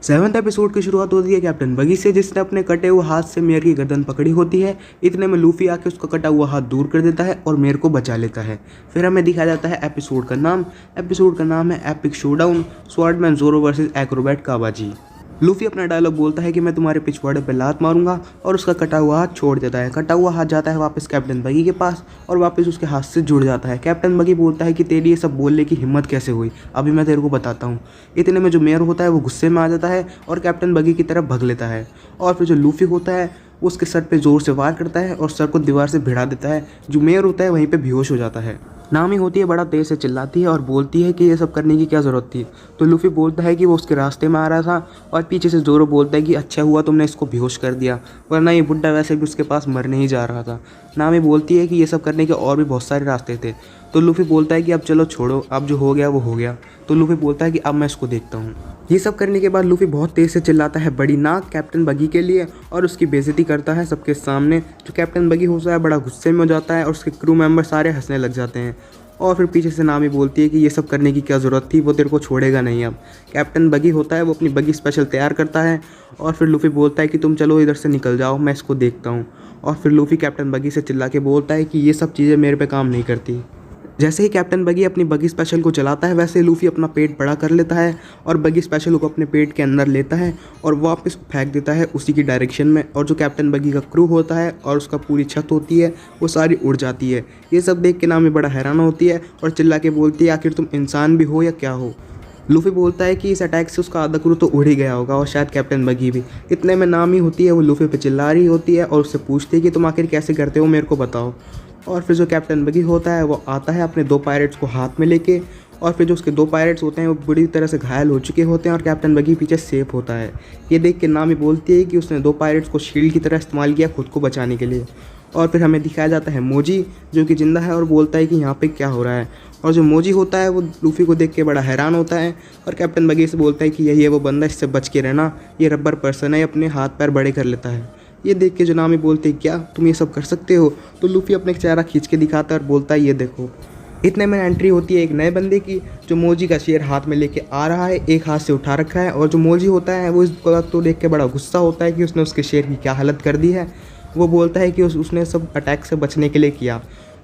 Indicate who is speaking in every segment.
Speaker 1: 7वें episode की शुरुआत होती है कैप्टन बगी से, जिसने अपने कटे हुए हाथ से मेयर की गर्दन पकड़ी होती है। इतने में लूफी आके उसका कटा हुआ हाथ दूर कर देता है और मेयर को बचा लेता है। फिर हमें दिखाया जाता है एपिसोड का नाम है एपिक शोडाउन, स्वॉर्डमैन ज़ोरो वर्सेस एक्रोबैट काबाजी। लूफी अपना डायलॉग बोलता है कि मैं तुम्हारे पिछवाड़े पे लात मारूंगा और उसका कटा हुआ हाथ छोड़ देता है। कटा हुआ हाथ जाता है वापस कैप्टन बगी के पास और वापस उसके हाथ से जुड़ जाता है। कैप्टन बगी बोलता है कि तेरी ये सब बोलने की हिम्मत कैसे हुई, अभी मैं तेरे को बताता हूँ। इतने में जो मेयर होता है वो गुस्से में आ जाता है और कैप्टन बगी की तरफ भग लेता है। और फिर जो लूफी होता है वो उसके सर पे ज़ोर से वार करता है और सर को दीवार से भिड़ा देता है। जो मेयर होता है वहीं पे बेहोश हो जाता है। नामी होती है बड़ा तेज़ से चिल्लाती है और बोलती है कि ये सब करने की क्या ज़रूरत थी। तो लूफी बोलता है कि वो उसके रास्ते में आ रहा था और पीछे से ज़ोरो बोलता है कि अच्छा हुआ तुमने इसको बेहोश कर दिया, वरना ये बुड्ढा वैसे भी उसके पास मरने ही जा रहा था। नामी बोलती है कि ये सब करने के और भी बहुत सारे रास्ते थे। तो लूफी बोलता है कि अब चलो छोड़ो, अब जो हो गया वो हो गया। तो लूफी बोलता है कि अब मैं इसको देखता हूँ। ये सब करने के बाद लूफी बहुत तेज़ से चिल्लाता है बड़ी नाक कैप्टन बगी के लिए और उसकी बेइज्जती करता है सबके सामने। जो कैप्टन बगी होता है बड़ा गुस्से में हो जाता है और उसके क्रू मेंबर सारे हंसने लग जाते हैं। और फिर पीछे से नामी बोलती है कि ये सब करने की क्या ज़रूरत थी, वो तेरे को छोड़ेगा नहीं अब। कैप्टन बगी होता है वो अपनी बगी स्पेशल तैयार करता है और फिर लूफी बोलता है कि तुम चलो इधर से निकल जाओ, मैं इसको देखता हूँ। और फिर लूफी कैप्टन बगी से चिल्ला के बोलता है कि ये सब चीज़ें मेरे पे काम नहीं करती। जैसे ही कैप्टन बगी अपनी बगी स्पेशल को चलाता है वैसे लूफी अपना पेट बड़ा कर लेता है और बगी स्पेशल को अपने पेट के अंदर लेता है और वापस फेंक देता है उसी की डायरेक्शन में। और जो कैप्टन बगी का क्रू होता है और उसका पूरी छत होती है वो सारी उड़ जाती है। ये सब देख के नामी बड़ा हैरान होती है और चिल्ला के बोलती है आखिर तुम इंसान भी हो या क्या हो। लूफी बोलता है कि इस अटैक से उसका आधा क्रू तो उड़ ही गया होगा और शायद कैप्टन बगी भी। इतने में नामी होती है वो लूफी पे चिल्ला रही होती है और उससे पूछती है कि तुम आखिर कैसे करते हो, मेरे को बताओ। और फिर जो कैप्टन बगी होता है वो आता है अपने 2 पायरेट्स को हाथ में लेके। और फिर जो उसके 2 पायरेट्स होते हैं वो बुरी तरह से घायल हो चुके होते हैं और कैप्टन बगी पीछे सेफ होता है। ये देख के नामी बोलती है कि उसने 2 पायरेट्स को शील्ड की तरह इस्तेमाल किया खुद को बचाने के लिए। और फिर हमें दिखाया जाता है मोजी जो कि जिंदा है और बोलता है कि यहाँ पे क्या हो रहा है। और जो मोजी होता है वो लूफी को देख के बड़ा हैरान होता है और कैप्टन बगी से बोलता है कि यही है वो बंदा, इससे बच के रहना, ये रबर पर्सन है, अपने हाथ पैर बड़े कर लेता है। ये देख के जो नामी बोलते हैं क्या तुम ये सब कर सकते हो। तो लूफी अपने चेहरा खींच के दिखाता है और बोलता है ये देखो। इतने में एंट्री होती है एक नए बंदे की जो मोजी का शेर हाथ में लेके आ रहा है, एक हाथ से उठा रखा है। और जो मोजी होता है वो इस बात को देख के बड़ा गुस्सा होता है कि उसने उसके शेर की क्या हालत कर दी है। वो बोलता है कि उसने सब अटैक से बचने के लिए किया।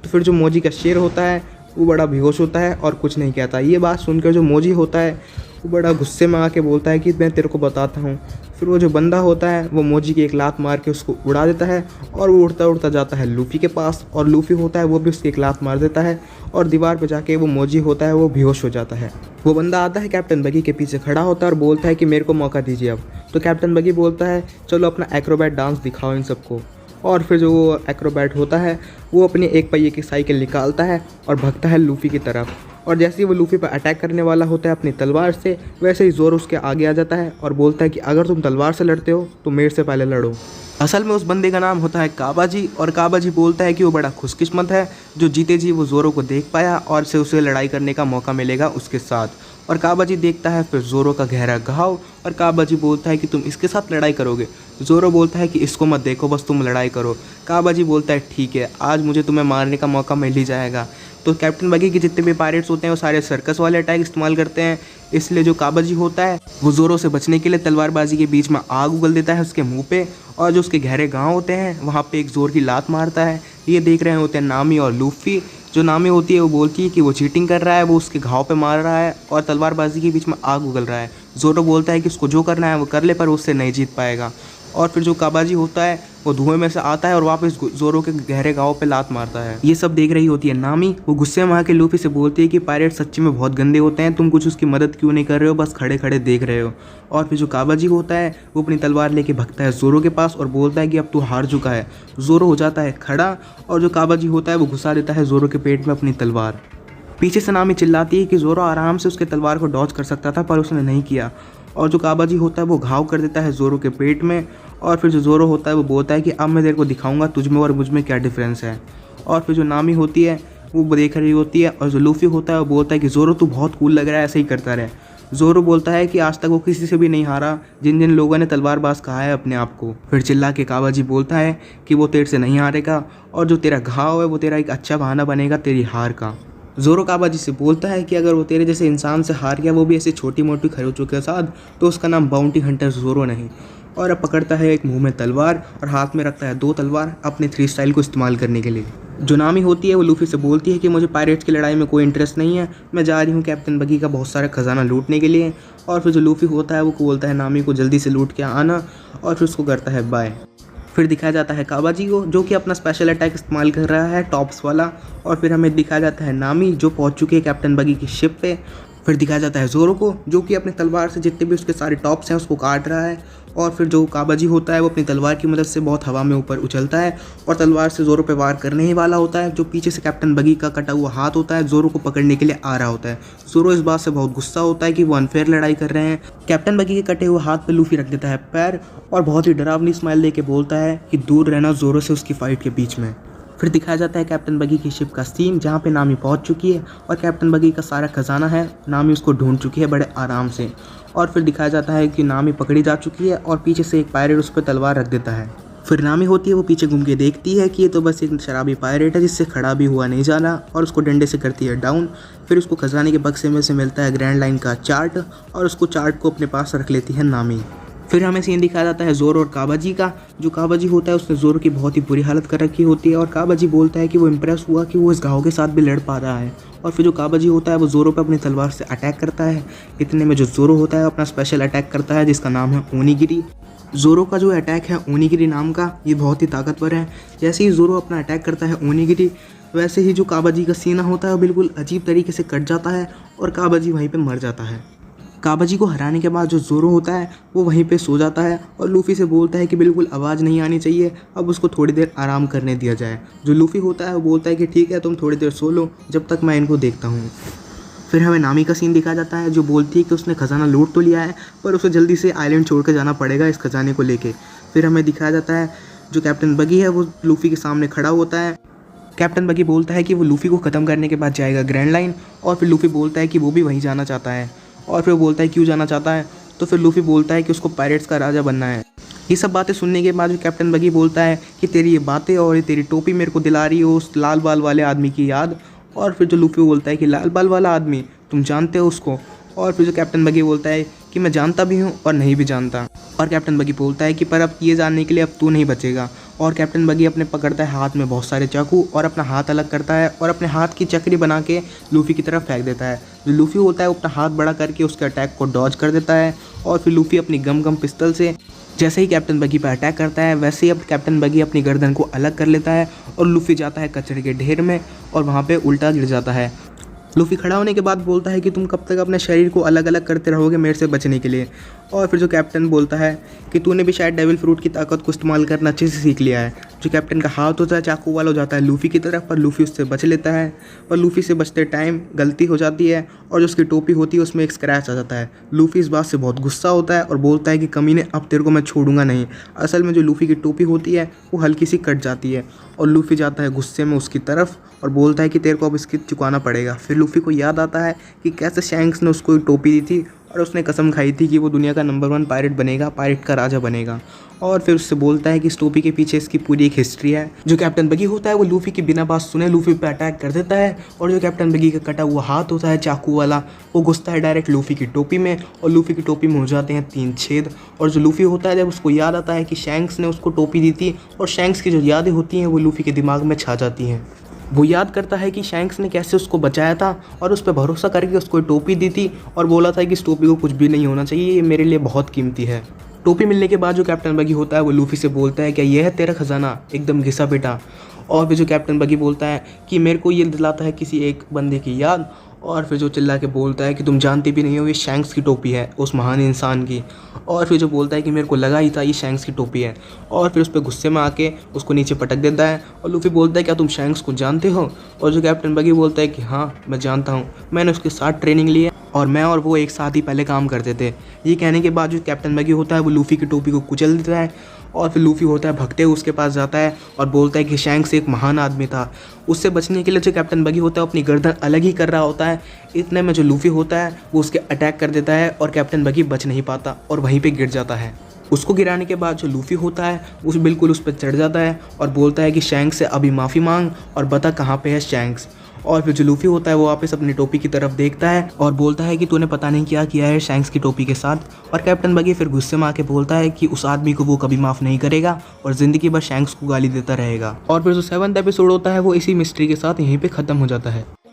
Speaker 1: तो फिर जो मोजी का शेर होता है वो बड़ा बेहोश होता है और कुछ नहीं कहता। ये बात सुनकर जो मोजी होता है वो बड़ा गुस्से में आके बोलता है कि मैं तेरे को बताता हूँ। फिर वो जो बंदा होता है वो मोजी की एक लात मार के उसको उड़ा देता है और वो उड़ता उड़ता जाता है लूफी के पास। और लूफी होता है वो भी उसकी एक लात मार देता है और दीवार पे जाके वो मोजी होता है वो बेहोश हो जाता है। वो बंदा आता है कैप्टन बगी के पीछे खड़ा होता है और बोलता है कि मेरे को मौका दीजिए अब। तो कैप्टन बगी बोलता है चलो अपना एक्रोबैट डांस दिखाओ इन सबको। और फिर जो वो एक्रोबैट होता है वो अपनी एक पहिए की साइकिल निकालता है और भागता है लूफी की तरफ। और जैसे ही वो लूफी पर अटैक करने वाला होता है अपनी तलवार से, वैसे ही ज़ोरो उसके आगे आ जाता है और बोलता है कि अगर तुम तलवार से लड़ते हो तो मेरे से पहले लड़ो। असल में उस बंदे का नाम होता है काबाजी और काबाजी बोलता है कि वो बड़ा खुशकिस्मत है जो जीते जी वो ज़ोरो को देख पाया और से उसे लड़ाई करने का मौका मिलेगा उसके साथ। और काबाजी देखता है फिर ज़ोरो का गहरा घाव और काबाजी बोलता है कि तुम इसके साथ लड़ाई करोगे। ज़ोरो बोलता है कि इसको मत देखो, बस तुम लड़ाई करो। काबाजी बोलता है ठीक है, आज मुझे तुम्हें मारने का मौका मिल ही जाएगा। तो कैप्टन बगी के जितने भी पायरेट्स होते हैं वो सारे सर्कस वाले अटैक इस्तेमाल करते हैं। इसलिए जो काबाजी होता है वो ज़ोरो से बचने के लिए तलवारबाजी के बीच में आग उगल देता है उसके मुंह पे। और जो उसके गहरे घाव होते हैं वहाँ पे एक ज़ोर की लात मारता है। ये देख रहे होते हैं नामी और लूफी। जो नामी होती है वो बोलती है कि वो चीटिंग कर रहा है, वो उसके घाव पे मार रहा है और तलवारबाजी के बीच में आग उगल रहा है। ज़ोरो बोलता है कि उसको जो करना है वो कर ले पर उससे नहीं जीत पाएगा। और फिर जो काबाजी होता है वो धुएं में से आता है और वापस ज़ोरो के गहरे घाव पे लात मारता है। ये सब देख रही होती है नामी। वो गुस्से में आके लूफी से बोलती है कि पायरेट सच्ची में बहुत गंदे होते हैं, तुम कुछ उसकी मदद क्यों नहीं कर रहे हो, बस खड़े खड़े देख रहे हो। और फिर जो काबाजी होता है वो अपनी तलवार लेके भगता है ज़ोरो के पास और बोलता है कि अब तू हार चुका है। ज़ोरो हो जाता है खड़ा और जो काबाजी होता है वो घुसा देता है ज़ोरो के पेट में अपनी तलवार। पीछे से नामी चिल्लाती है कि ज़ोरो आराम से उसके तलवार को डॉज कर सकता था पर उसने नहीं किया। और जो काबाजी होता है वो घाव कर देता है ज़ोरो के पेट में। और फिर जो ज़ोरो होता है वो बोलता है कि अब मैं तेरे को दिखाऊंगा तुझ में और मुझ में क्या डिफरेंस है। और फिर जो नामी होती है वो देख रही होती है और जो लूफी होता है वो बोलता है कि ज़ोरो तू बहुत कूल लग रहा है, ऐसे ही करता रहे। ज़ोरो बोलता है कि आज तक वो किसी से भी नहीं हारा जिन जिन लोगों ने तलवारबाज कहा है अपने आप को। फिर चिल्ला के काबाजी बोलता है कि वो तेरे से नहीं हारेगा और जो तेरा घाव है वो तेरा एक अच्छा बहाना बनेगा तेरी हार का। ज़ोरो काबाजी से बोलता है कि अगर वो तेरे जैसे इंसान से हार गया, वो भी ऐसी छोटी मोटी खरोचों के साथ, तो उसका नाम बाउंटी हंटर ज़ोरो नहीं। और अब पकड़ता है एक मुंह में तलवार और हाथ में रखता है 2 तलवार अपने 3 स्टाइल को इस्तेमाल करने के लिए। जो नामी होती है वो लूफी से बोलती है कि मुझे पायरेट्स की लड़ाई में कोई इंटरेस्ट नहीं है, मैं जा रही हूँ कैप्टन बगी का बहुत सारा खजाना लूटने के लिए। और फिर जो लूफी होता है वो बोलता है नामी को जल्दी से लूट के आना, और फिर उसको करता है बाय। फिर दिखाया जाता है काबाजी को, जो कि अपना स्पेशल अटैक इस्तेमाल कर रहा है टॉप्स वाला। और फिर हमें दिखाया जाता है नामी, जो पहुंच चुकी है कैप्टन बगी की शिप पे। फिर दिखाया जाता है ज़ोरो को, जो कि अपने तलवार से जितने भी उसके सारे टॉप्स हैं उसको काट रहा है। और फिर जो काबाजी होता है वो अपनी तलवार की मदद से बहुत हवा में ऊपर उछलता है और तलवार से ज़ोरो पे वार करने ही वाला होता है। जो पीछे से कैप्टन बगी का कटा हुआ हाथ होता है ज़ोरो को पकड़ने के लिए आ रहा होता है। ज़ोरो इस बात से बहुत गुस्सा होता है कि वो अनफेयर लड़ाई कर रहे हैं। कैप्टन बगी के कटे हुए हाथ पे लूफी रख देता है पैर और बहुत ही डरावनी स्माइल लेके बोलता है कि दूर रहना ज़ोरो से उसकी फाइट के बीच में। फिर दिखाया जाता है कैप्टन बगी की शिप का सीन, जहाँ पे नामी पहुँच चुकी है और कैप्टन बगी का सारा खजाना है, नामी उसको ढूंढ चुकी है बड़े आराम से। और फिर दिखाया जाता है कि नामी पकड़ी जा चुकी है और पीछे से एक पायरेट उस पर तलवार रख देता है। फिर नामी होती है वो पीछे घूम के देखती है कि ये तो बस एक शराबी पायरेट है जिससे खड़ा भी हुआ नहीं जाना, और उसको डंडे से करती है डाउन। फिर उसको खजाने के बक्से में से मिलता है ग्रैंड लाइन का चार्ट और उसको चार्ट को अपने पास रख लेती है नामी। फिर हमें सीन दिखाया जाता है ज़ोरो और काबाजी का। जो काबाजी होता है उसने ज़ोरो की बहुत ही बुरी हालत कर रखी होती है और काबाजी बोलता है कि वो इम्प्रेस हुआ कि वो इस घाव के साथ भी लड़ पा रहा है। और फिर जो काबाजी होता है वो ज़ोरो पे अपनी तलवार से अटैक करता है। इतने में जो ज़ोरो होता है अपना स्पेशल अटैक करता है जिसका नाम है ओनीगिरी। ज़ोरो का जो अटैक है ओनीगिरी नाम का, ये बहुत ही ताकतवर है। जैसे ही ज़ोरो अपना अटैक करता है ओनीगिरी, वैसे ही जो काबाजी का सीना होता है वो बिल्कुल अजीब तरीके से कट जाता है और काबाजी वहीं पे मर जाता है। काबाजी को हराने के बाद जो ज़ोरो होता है वो वहीं पे सो जाता है और लूफ़ी से बोलता है कि बिल्कुल आवाज़ नहीं आनी चाहिए, अब उसको थोड़ी देर आराम करने दिया जाए। जो लूफ़ी होता है वो बोलता है कि ठीक है तुम थोड़ी देर सो लो जब तक मैं इनको देखता हूँ। फिर हमें नामी का सीन दिखाया जाता है, जो बोलती है कि उसने खजाना लूट तो लिया है पर उसे जल्दी से आइलैंड छोड़ कर जाना पड़ेगा इस खजाने को लेके। फिर हमें दिखाया जाता है जो कैप्टन बगी है वो लूफ़ी के सामने खड़ा होता है। कैप्टन बगी बोलता है कि वो लूफ़ी को ख़त्म करने के बाद जाएगा ग्रैंड लाइन, और फिर लूफ़ी बोलता है कि वो भी वहीं जाना चाहता है। और फिर बोलता है क्यों जाना चाहता है, तो फिर लूफ़ी बोलता है कि उसको पायरेट्स का राजा बनना है। ये सब बातें सुनने के बाद जो कैप्टन बगी बोलता है कि तेरी ये बातें और ये तेरी टोपी मेरे को दिला रही हो उस लाल बाल वाले आदमी की याद। और फिर जो लूफ़ी बोलता है कि लाल बाल वाला आदमी तुम जानते हो उसको। और फिर जो कैप्टन बगी बोलता है कि मैं जानता भी हूँ और नहीं भी जानता। और कैप्टन बगी बोलता है कि पर अब ये जानने के लिए अब तू नहीं बचेगा। और कैप्टन बगी अपने पकड़ता है हाथ में बहुत सारे चाकू और अपना हाथ अलग करता है और अपने हाथ की चक्री बना के लूफ़ी की तरफ फेंक देता है। जो लूफ़ी होता है वो अपना हाथ बड़ा करके उसके अटैक को डॉज कर देता है। और फिर लूफ़ी अपनी गम पिस्टल से जैसे ही कैप्टन बगी पर अटैक करता है वैसे ही अब कैप्टन बगी अपनी गर्दन को अलग कर लेता है और लूफ़ी जाता है कचरे के ढेर में और वहाँ पे उल्टा गिर जाता है। लूफ़ी खड़ा होने के बाद बोलता है कि तुम कब तक अपने शरीर को अलग अलग करते रहोगे मेरे से बचने के लिए। और फिर जो कैप्टन बोलता है कि तूने भी शायद डेविल फ्रूट की ताकत को इस्तेमाल करना अच्छे से सीख लिया है। जो कैप्टन का हाथ होता है चाकू वाला हो जाता है लूफ़ी की तरफ, पर लूफ़ी उससे बच लेता है। और लूफ़ी से बचते टाइम गलती हो जाती है और जो उसकी टोपी होती है उसमें एक स्क्रैच आ जाता है। लूफ़ी इस बात से बहुत गुस्सा होता है और बोलता है कि कमीने अब तेरे को मैं छोड़ूंगा नहीं। असल में जो लूफ़ी की टोपी होती है वो हल्की सी कट जाती है और लूफ़ी जाता है गुस्से में उसकी तरफ और बोलता है कि तेरे को अब इसकी चुकाना पड़ेगा। फिर लूफ़ी को याद आता है कि कैसे शैंक्स ने उसको टोपी दी थी और उसने कसम खाई थी कि वो दुनिया का नंबर 1 पायरेट बनेगा, पायरेट का राजा बनेगा। और फिर उससे बोलता है कि इस टोपी के पीछे इसकी पूरी एक हिस्ट्री है। जो कैप्टन बगी होता है वो लूफ़ी की बिना बात सुने लूफ़ी पे अटैक कर देता है और जो कैप्टन बगी का कटा हुआ हाथ होता है चाकू वाला वो घुसता है डायरेक्ट लूफ़ी की टोपी में और लूफ़ी की टोपी में हो जाते हैं 3 छेद। और जो लूफ़ी होता है जब उसको याद आता है कि शैंक्स ने उसको टोपी दी थी और शैंक्स की जो यादें होती हैं वो लूफ़ी के दिमाग में छा जाती हैं। वो याद करता है कि शैंक्स ने कैसे उसको बचाया था और उस पर भरोसा करके उसको टोपी दी थी और बोला था कि इस टोपी को कुछ भी नहीं होना चाहिए, ये मेरे लिए बहुत कीमती है। टोपी मिलने के बाद जो कैप्टन बगी होता है वो लूफ़ी से बोलता है क्या यह है तेरा खजाना एकदम घिसा पिटा। और फिर जो कैप्टन बगी बोलता है कि मेरे को ये दिलाता है किसी एक बंदे की याद। और फिर जो चिल्ला के बोलता है कि तुम जानती भी नहीं हो ये शैंक्स की टोपी है उस महान इंसान की। और फिर जो बोलता है कि मेरे को लगा ही था ये शैंक्स की टोपी है। और फिर उस पर गुस्से में आके उसको नीचे पटक देता है और लूफ़ी बोलता है क्या तुम शैंक्स को जानते हो। और जो कैप्टन बगी बोलता है कि हाँ मैं जानता हूँ, मैंने उसके साथ ट्रेनिंग ली है और मैं और वो एक साथ ही पहले काम करते थे। ये कहने के बाद जो कैप्टन बगी होता है वो लूफ़ी की टोपी को कुचल देता है और फिर लूफ़ी होता है भगते हुए उसके पास जाता है और बोलता है कि शैंक्स एक महान आदमी था। उससे बचने के लिए जो कैप्टन बगी होता है अपनी गर्दन अलग ही कर रहा होता है। इतने में जो लूफ़ी होता है वो उसके अटैक कर देता है और कैप्टन बगी बच नहीं पाता और वहीं पे गिर जाता है। उसको गिराने के बाद जो लूफ़ी होता है वो बिल्कुल उस पर चढ़ जाता है और बोलता है कि शैंक्स से अभी माफ़ी मांग और बता कहाँ पे है शैंक्स। और फिर जो लूफी होता है वो वापस अपनी टोपी की तरफ देखता है और बोलता है कि तूने पता नहीं क्या किया है शैंक्स की टोपी के साथ। और कैप्टन बगी फिर गुस्से में आके बोलता है कि उस आदमी को वो कभी माफ नहीं करेगा और जिंदगी भर शैंक्स को गाली देता रहेगा। और फिर जो 7th एपिसोड होता है वो इसी मिस्ट्री के साथ यहीं पे खत्म हो जाता है।